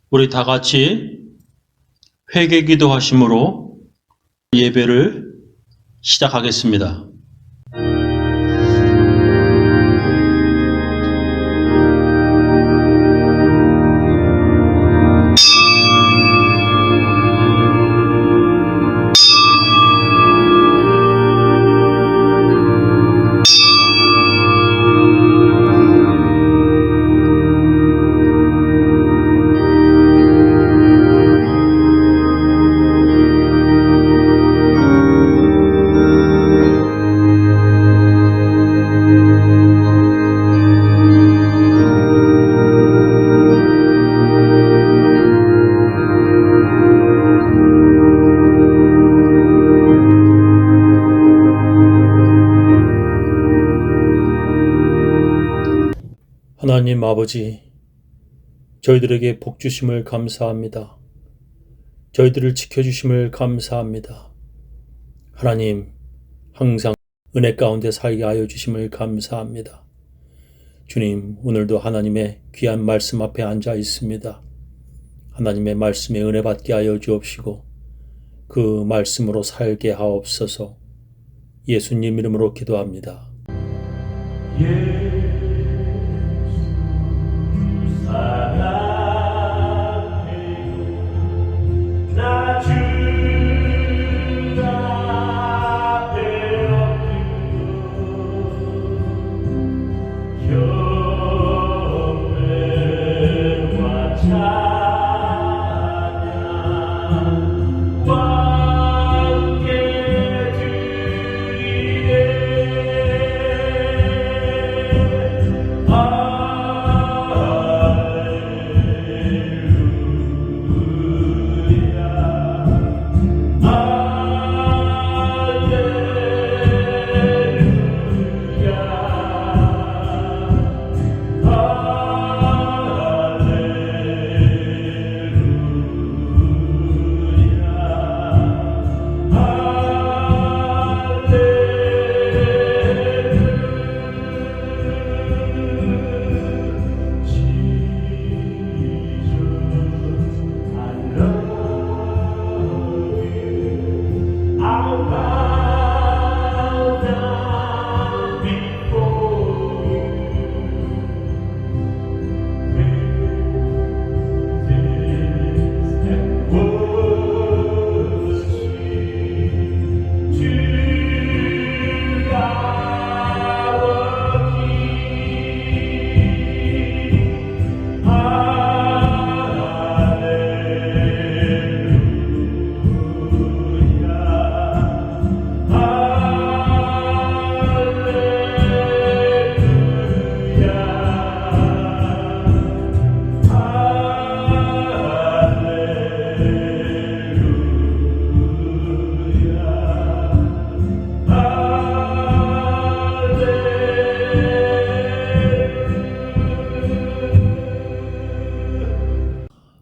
우리 다 같이 회개 기도하심으로 예배를 시작하겠습니다. 하나님 아버지, 저희들에게 복 주심을 감사합니다. 저희들을 지켜주심을 감사합니다. 하나님, 항상 은혜 가운데 살게 하여 주심을 감사합니다. 주님, 오늘도 하나님의 귀한 말씀 앞에 앉아 있습니다. 하나님의 말씀에 은혜 받게 하여 주옵시고 그 말씀으로 살게 하옵소서. 예수님 이름으로 기도합니다.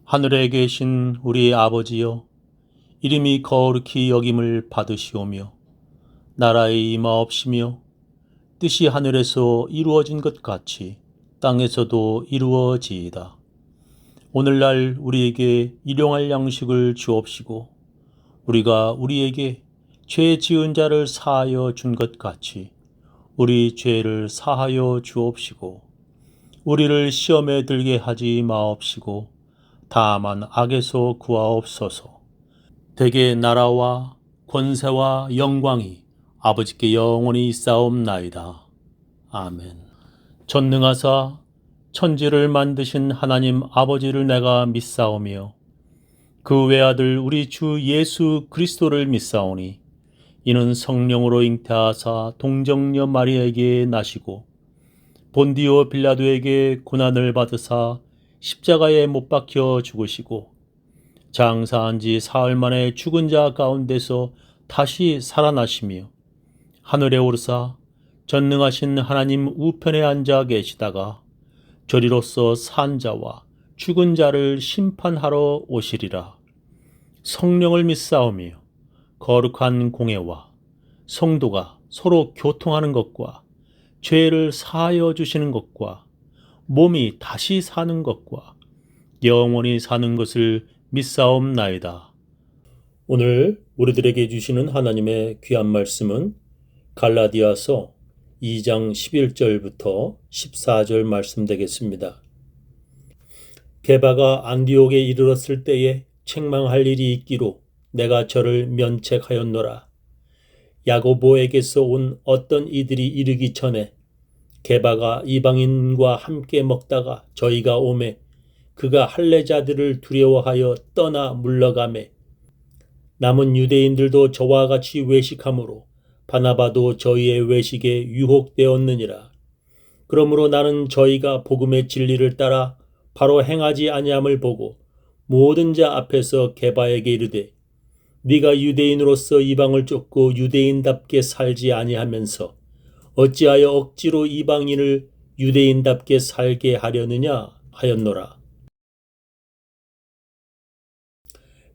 하늘에 계신 우리 아버지여, 이름이 거룩히 여김을 받으시오며 나라의 임하옵시며 뜻이 하늘에서 이루어진 것 같이 땅에서도 이루어지이다. 오늘날 우리에게 일용할 양식을 주옵시고 우리가 우리에게 죄 지은 자를 사하여 준 것 같이 우리 죄를 사하여 주옵시고 우리를 시험에 들게 하지 마옵시고 다만 악에서 구하옵소서. 대개 나라와 권세와 영광이 아버지께 영원히 있사옵나이다. 아멘. 전능하사 천지를 만드신 하나님 아버지를 내가 믿사오며 그 외아들 우리 주 예수 그리스도를 믿사오니 이는 성령으로 잉태하사 동정녀 마리아에게 나시고 본디오 빌라도에게 고난을 받으사 십자가에 못 박혀 죽으시고 장사한 지 사흘 만에 죽은 자 가운데서 다시 살아나시며 하늘에 오르사 전능하신 하나님 우편에 앉아 계시다가 저리로서 산 자와 죽은 자를 심판하러 오시리라. 성령을 믿사오며 거룩한 공예와 성도가 서로 교통하는 것과 죄를 사하여 주시는 것과 몸이 다시 사는 것과 영원히 사는 것을 믿사옵나이다. 오늘 우리들에게 주시는 하나님의 귀한 말씀은 갈라디아서 2장 11절부터 14절 말씀 되겠습니다. 게바가 안디옥에 이르렀을 때에 책망할 일이 있기로 내가 저를 면책하였노라. 야고보에게서 온 어떤 이들이 이르기 전에 게바가 이방인과 함께 먹다가 저희가 오매 그가 할례자들을 두려워하여 떠나 물러가매 남은 유대인들도 저와 같이 외식하므로 바나바도 저희의 외식에 유혹되었느니라. 그러므로 나는 저희가 복음의 진리를 따라 바로 행하지 아니함을 보고 모든 자 앞에서 게바에게 이르되 네가 유대인으로서 이방을 쫓고 유대인답게 살지 아니하면서 어찌하여 억지로 이방인을 유대인답게 살게 하려느냐 하였노라.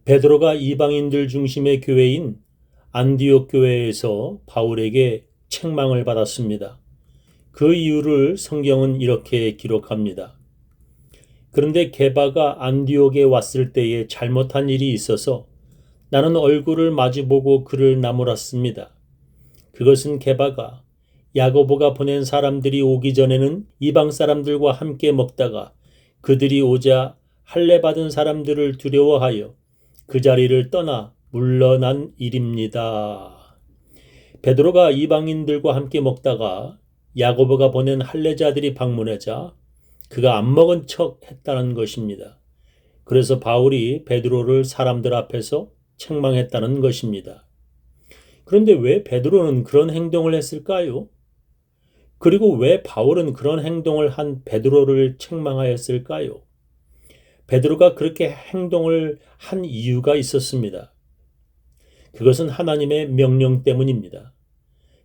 베드로가 이방인들 중심의 교회인 안디옥 교회에서 바울에게 책망을 받았습니다. 그 이유를 성경은 이렇게 기록합니다. 그런데 게바가 안디옥에 왔을 때에 잘못한 일이 있어서 나는 얼굴을 마주보고 그를 나무랐습니다. 그것은 게바가 야고보가 보낸 사람들이 오기 전에는 이방 사람들과 함께 먹다가 그들이 오자 할례 받은 사람들을 두려워하여 그 자리를 떠나 물러난 일입니다. 베드로가 이방인들과 함께 먹다가 야고보가 보낸 할례자들이 방문하자 그가 안 먹은 척 했다는 것입니다. 그래서 바울이 베드로를 사람들 앞에서 책망했다는 것입니다. 그런데 왜 베드로는 그런 행동을 했을까요? 그리고 왜 바울은 그런 행동을 한 베드로를 책망하였을까요? 베드로가 그렇게 행동을 한 이유가 있었습니다. 그것은 하나님의 명령 때문입니다.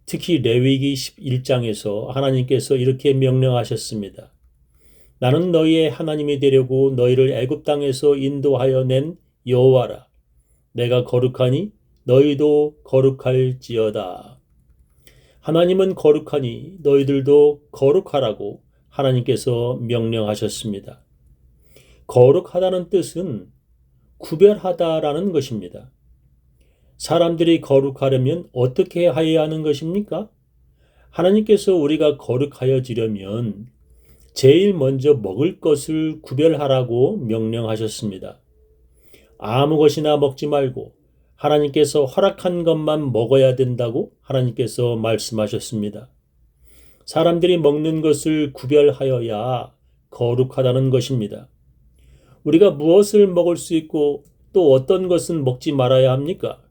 특히 레위기 11장에서 하나님께서 이렇게 명령하셨습니다. 나는 너희의 하나님이 되려고 너희를 애굽 땅에서 인도하여 낸 여호와라. 내가 거룩하니 너희도 거룩할지어다. 하나님은 거룩하니 너희들도 거룩하라고 하나님께서 명령하셨습니다. 거룩하다는 뜻은 구별하다라는 것입니다. 사람들이 거룩하려면 어떻게 해야 하는 것입니까? 하나님께서 우리가 거룩하여지려면 제일 먼저 먹을 것을 구별하라고 명령하셨습니다. 아무 것이나 먹지 말고 하나님께서 허락한 것만 먹어야 된다고 하나님께서 말씀하셨습니다. 사람들이 먹는 것을 구별하여야 거룩하다는 것입니다. 우리가 무엇을 먹을 수 있고 또 어떤 것은 먹지 말아야 합니까?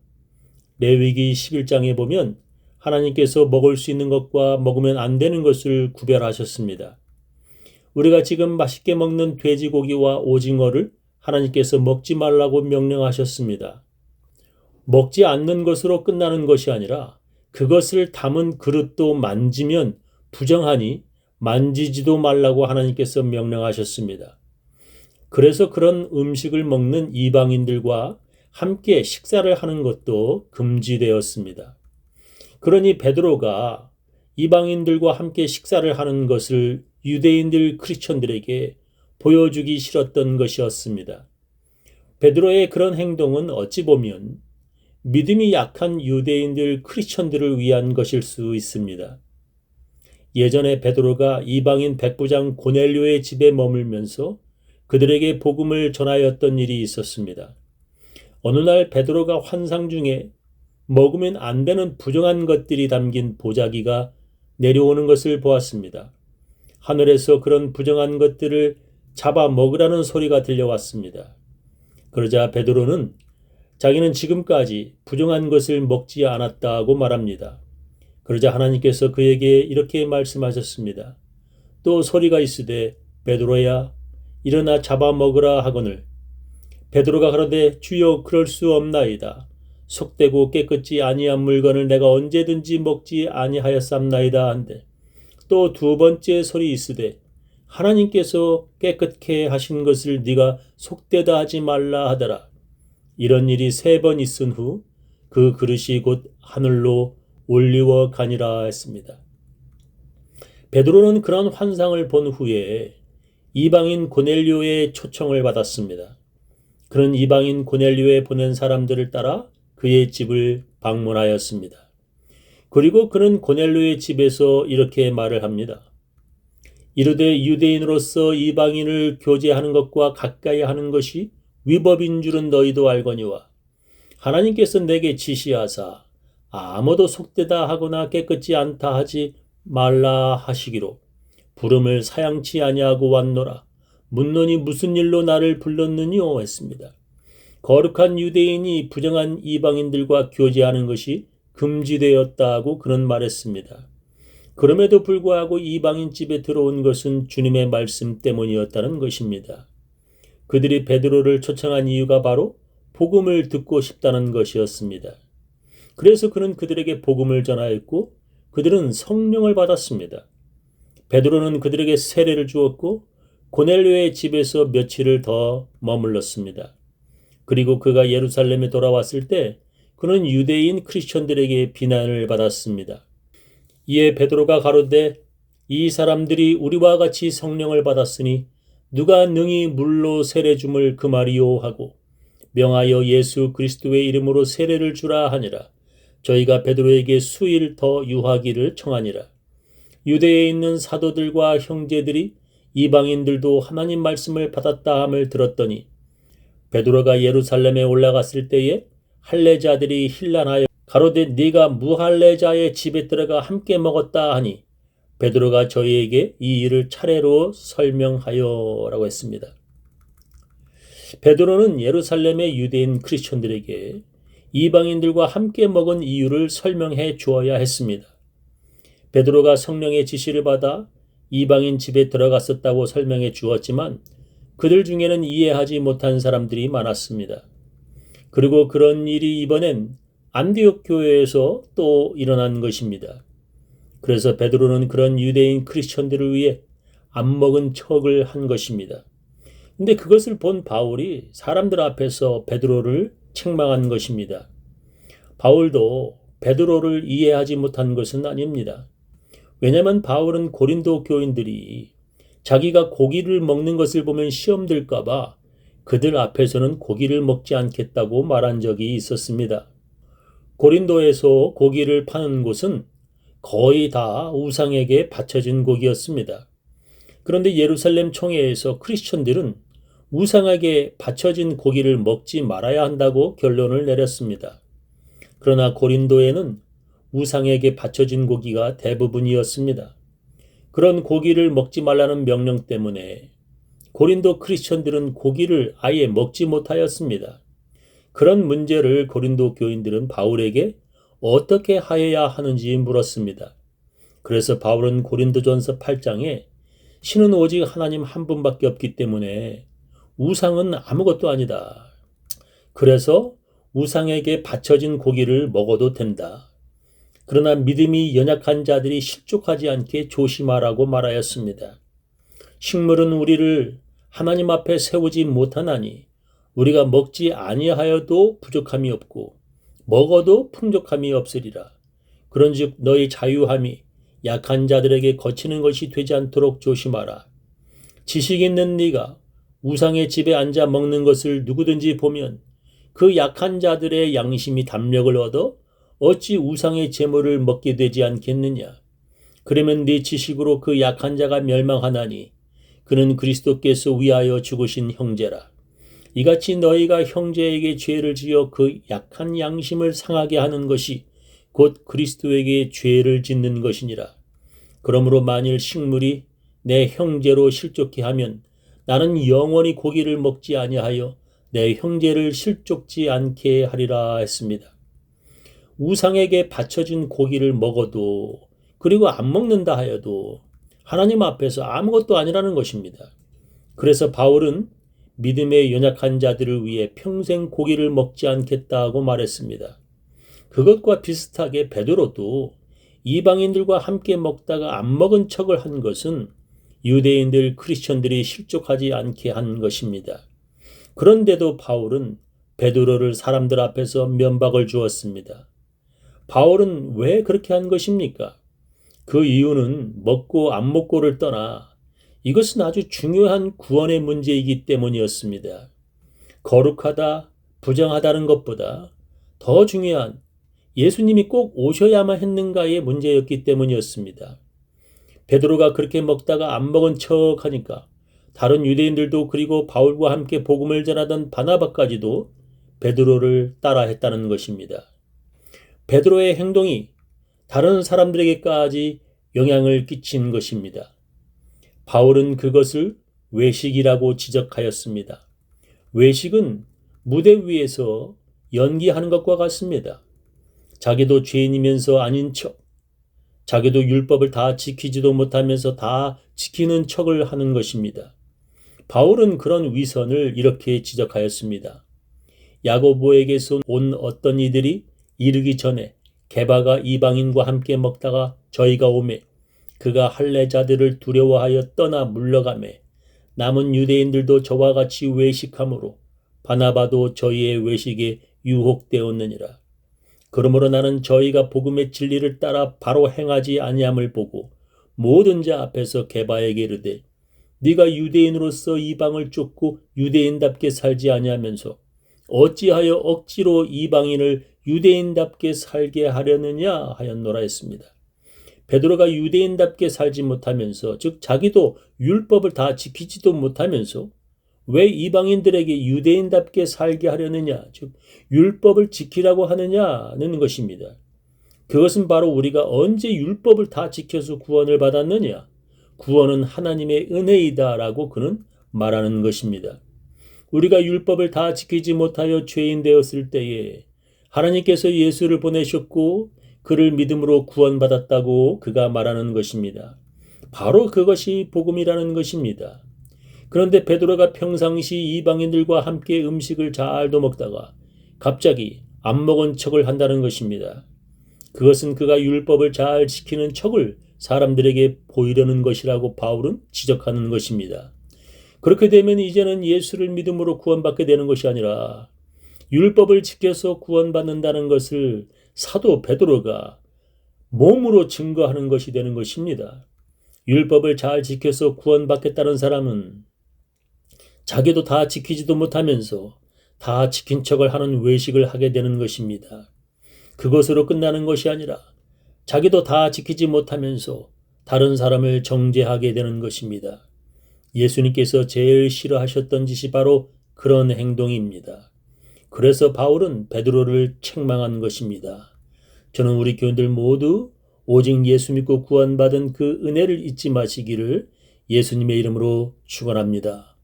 레위기 11장에 보면 하나님께서 먹을 수 있는 것과 먹으면 안 되는 것을 구별하셨습니다. 우리가 지금 맛있게 먹는 돼지고기와 오징어를 하나님께서 먹지 말라고 명령하셨습니다. 먹지 않는 것으로 끝나는 것이 아니라 그것을 담은 그릇도 만지면 부정하니 만지지도 말라고 하나님께서 명령하셨습니다. 그래서 그런 음식을 먹는 이방인들과 함께 식사를 하는 것도 금지되었습니다. 그러니 베드로가 이방인들과 함께 식사를 하는 것을 유대인들 크리스천들에게 보여주기 싫었던 것이었습니다. 베드로의 그런 행동은 어찌 보면 믿음이 약한 유대인들 크리스천들을 위한 것일 수 있습니다. 예전에 베드로가 이방인 백부장 고넬료의 집에 머물면서 그들에게 복음을 전하였던 일이 있었습니다. 어느 날 베드로가 환상 중에 먹으면 안 되는 부정한 것들이 담긴 보자기가 내려오는 것을 보았습니다. 하늘에서 그런 부정한 것들을 잡아 먹으라는 소리가 들려왔습니다. 그러자 베드로는 자기는 지금까지 부정한 것을 먹지 않았다고 말합니다. 그러자 하나님께서 그에게 이렇게 말씀하셨습니다. 또 소리가 있으되 베드로야 일어나 잡아먹으라 하거늘 베드로가 그러되 주여 그럴 수 없나이다. 속되고 깨끗지 아니한 물건을 내가 언제든지 먹지 아니하였삼나이다 한데 또 두 번째 소리 있으되 하나님께서 깨끗게 하신 것을 네가 속되다 하지 말라 하더라. 이런 일이 3번 있은 후 그 그릇이 곧 하늘로 올리워 가니라 했습니다. 베드로는 그런 환상을 본 후에 이방인 고넬료의 초청을 받았습니다. 그는 이방인 고넬료에 보낸 사람들을 따라 그의 집을 방문하였습니다. 그리고 그는 고넬료의 집에서 이렇게 말을 합니다. 이르되 유대인으로서 이방인을 교제하는 것과 가까이 하는 것이 위법인 줄은 너희도 알거니와 하나님께서 내게 지시하사 아무도 속되다 하거나 깨끗지 않다 하지 말라 하시기로 부름을 사양치 아니하고 왔노라. 묻노니 무슨 일로 나를 불렀느니요 했습니다. 거룩한 유대인이 부정한 이방인들과 교제하는 것이 금지되었다고 그는 말했습니다. 그럼에도 불구하고 이방인 집에 들어온 것은 주님의 말씀 때문이었다는 것입니다. 그들이 베드로를 초청한 이유가 바로 복음을 듣고 싶다는 것이었습니다. 그래서 그는 그들에게 복음을 전하였고 그들은 성령을 받았습니다. 베드로는 그들에게 세례를 주었고 고넬료의 집에서 며칠을 더 머물렀습니다. 그리고 그가 예루살렘에 돌아왔을 때 그는 유대인 크리스천들에게 비난을 받았습니다. 이에 베드로가 가로되 이 사람들이 우리와 같이 성령을 받았으니 누가 능히 물로 세례 줌을 금하리요 하고 명하여 예수 그리스도의 이름으로 세례를 주라 하니라. 저희가 베드로에게 수일 더 유하기를 청하니라. 유대에 있는 사도들과 형제들이 이방인들도 하나님 말씀을 받았다 함을 들었더니 베드로가 예루살렘에 올라갔을 때에 할례자들이 hil난하여 가로되 네가 무할례자의 집에 들어가 함께 먹었다 하니 베드로가 저희에게 이 일을 차례로 설명하여 라고 했습니다. 베드로는 예루살렘의 유대인 크리스천들에게 이방인들과 함께 먹은 이유를 설명해 주어야 했습니다. 베드로가 성령의 지시를 받아 이방인 집에 들어갔었다고 설명해 주었지만 그들 중에는 이해하지 못한 사람들이 많았습니다. 그리고 그런 일이 이번엔 안디옥 교회에서 또 일어난 것입니다. 그래서 베드로는 그런 유대인 크리스천들을 위해 안 먹은 척을 한 것입니다. 근데 그것을 본 바울이 사람들 앞에서 베드로를 책망한 것입니다. 바울도 베드로를 이해하지 못한 것은 아닙니다. 왜냐하면 바울은 고린도 교인들이 자기가 고기를 먹는 것을 보면 시험 들까봐 그들 앞에서는 고기를 먹지 않겠다고 말한 적이 있었습니다. 고린도에서 고기를 파는 곳은 거의 다 우상에게 바쳐진 고기였습니다. 그런데 예루살렘 총회에서 크리스천들은 우상에게 바쳐진 고기를 먹지 말아야 한다고 결론을 내렸습니다. 그러나 고린도에는 우상에게 바쳐진 고기가 대부분이었습니다. 그런 고기를 먹지 말라는 명령 때문에 고린도 크리스천들은 고기를 아예 먹지 못하였습니다. 그런 문제를 고린도 교인들은 바울에게 어떻게 하여야 하는지 물었습니다. 그래서 바울은 고린도전서 8장에 신은 오직 하나님 한 분밖에 없기 때문에 우상은 아무것도 아니다. 그래서 우상에게 바쳐진 고기를 먹어도 된다. 그러나 믿음이 연약한 자들이 실족하지 않게 조심하라고 말하였습니다. 식물은 우리를 하나님 앞에 세우지 못하나니 우리가 먹지 아니하여도 부족함이 없고 먹어도 풍족함이 없으리라. 그런즉 너희 자유함이 약한 자들에게 거치는 것이 되지 않도록 조심하라. 지식 있는 네가 우상의 집에 앉아 먹는 것을 누구든지 보면 그 약한 자들의 양심이 담력을 얻어 어찌 우상의 제물을 먹게 되지 않겠느냐. 그러면 네 지식으로 그 약한 자가 멸망하나니 그는 그리스도께서 위하여 죽으신 형제라. 이같이 너희가 형제에게 죄를 지어 그 약한 양심을 상하게 하는 것이 곧 그리스도에게 죄를 짓는 것이니라. 그러므로 만일 식물이 내 형제로 실족케 하면 나는 영원히 고기를 먹지 아니하여 내 형제를 실족지 않게 하리라 했습니다. 우상에게 바쳐진 고기를 먹어도 그리고 안 먹는다 하여도 하나님 앞에서 아무것도 아니라는 것입니다. 그래서 바울은 믿음의 연약한 자들을 위해 평생 고기를 먹지 않겠다고 말했습니다. 그것과 비슷하게 베드로도 이방인들과 함께 먹다가 안 먹은 척을 한 것은 유대인들 크리스천들이 실족하지 않게 한 것입니다. 그런데도 바울은 베드로를 사람들 앞에서 면박을 주었습니다. 바울은 왜 그렇게 한 것입니까? 그 이유는 먹고 안 먹고를 떠나 이것은 아주 중요한 구원의 문제이기 때문이었습니다. 거룩하다, 부정하다는 것보다 더 중요한 예수님이 꼭 오셔야만 했는가의 문제였기 때문이었습니다. 베드로가 그렇게 먹다가 안 먹은 척하니까 다른 유대인들도 그리고 바울과 함께 복음을 전하던 바나바까지도 베드로를 따라했다는 것입니다. 베드로의 행동이 다른 사람들에게까지 영향을 끼친 것입니다. 바울은 그것을 외식이라고 지적하였습니다. 외식은 무대 위에서 연기하는 것과 같습니다. 자기도 죄인이면서 아닌 척, 자기도 율법을 다 지키지도 못하면서 다 지키는 척을 하는 것입니다. 바울은 그런 위선을 이렇게 지적하였습니다. 야고보에게서 온 어떤 이들이 이르기 전에 게바가 이방인과 함께 먹다가 저희가 오매 그가 할례자들을 두려워하여 떠나 물러가매 남은 유대인들도 저와 같이 외식함으로 바나바도 저희의 외식에 유혹되었느니라. 그러므로 나는 저희가 복음의 진리를 따라 바로 행하지 아니함을 보고 모든 자 앞에서 게바에게 이르되 네가 유대인으로서 이방을 쫓고 유대인답게 살지 아니하면서 어찌하여 억지로 이방인을 유대인답게 살게 하려느냐 하였노라 했습니다. 베드로가 유대인답게 살지 못하면서 즉 자기도 율법을 다 지키지도 못하면서 왜 이방인들에게 유대인답게 살게 하려느냐 즉 율법을 지키라고 하느냐는 것입니다. 그것은 바로 우리가 언제 율법을 다 지켜서 구원을 받았느냐 구원은 하나님의 은혜이다 라고 그는 말하는 것입니다. 우리가 율법을 다 지키지 못하여 죄인 되었을 때에 하나님께서 예수를 보내셨고 그를 믿음으로 구원받았다고 그가 말하는 것입니다. 바로 그것이 복음이라는 것입니다. 그런데 베드로가 평상시 이방인들과 함께 음식을 잘도 먹다가 갑자기 안 먹은 척을 한다는 것입니다. 그것은 그가 율법을 잘 지키는 척을 사람들에게 보이려는 것이라고 바울은 지적하는 것입니다. 그렇게 되면 이제는 예수를 믿음으로 구원받게 되는 것이 아니라 율법을 지켜서 구원받는다는 것을 사도 베드로가 몸으로 증거하는 것이 되는 것입니다. 율법을 잘 지켜서 구원받겠다는 사람은 자기도 다 지키지도 못하면서 다 지킨 척을 하는 외식을 하게 되는 것입니다. 그것으로 끝나는 것이 아니라 자기도 다 지키지 못하면서 다른 사람을 정죄하게 되는 것입니다. 예수님께서 제일 싫어하셨던 짓이 바로 그런 행동입니다. 그래서 바울은 베드로를 책망한 것입니다. 저는 우리 교인들 모두 오직 예수 믿고 구원받은 그 은혜를 잊지 마시기를 예수님의 이름으로 축원합니다.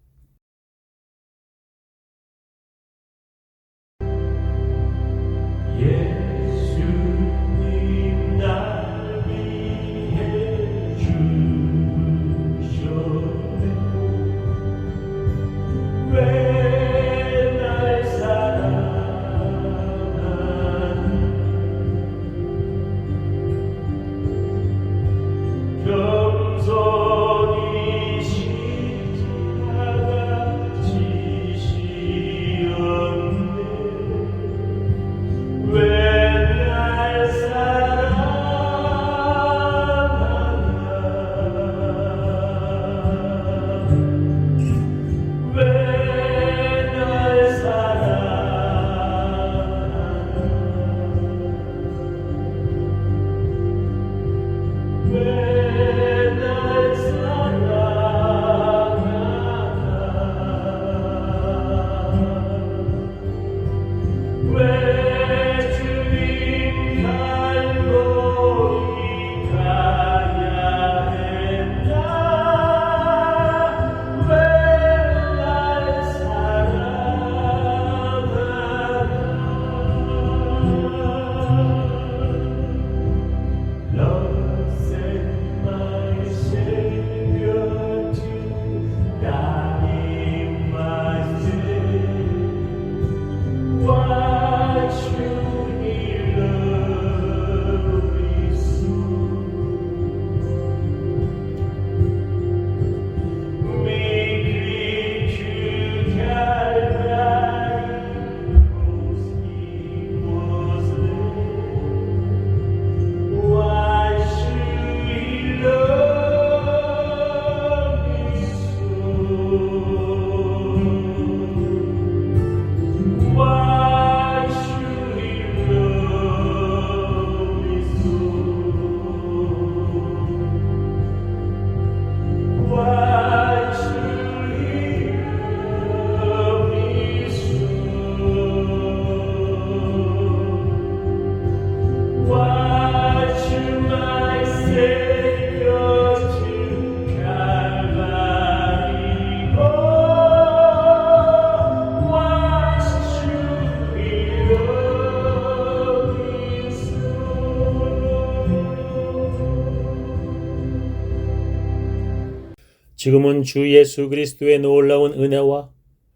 지금은 주 예수 그리스도의 놀라운 은혜와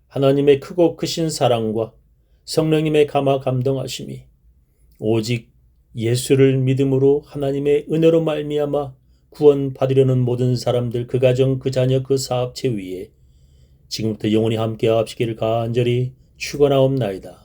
하나님의 크고 크신 사랑과 성령님의 감화 감동하심이 오직 예수를 믿음으로 하나님의 은혜로 말미암아 구원 받으려는 모든 사람들, 그 가정, 그 자녀, 그 사업체 위에 지금부터 영원히 함께 하시기를 간절히 축원하옵나이다.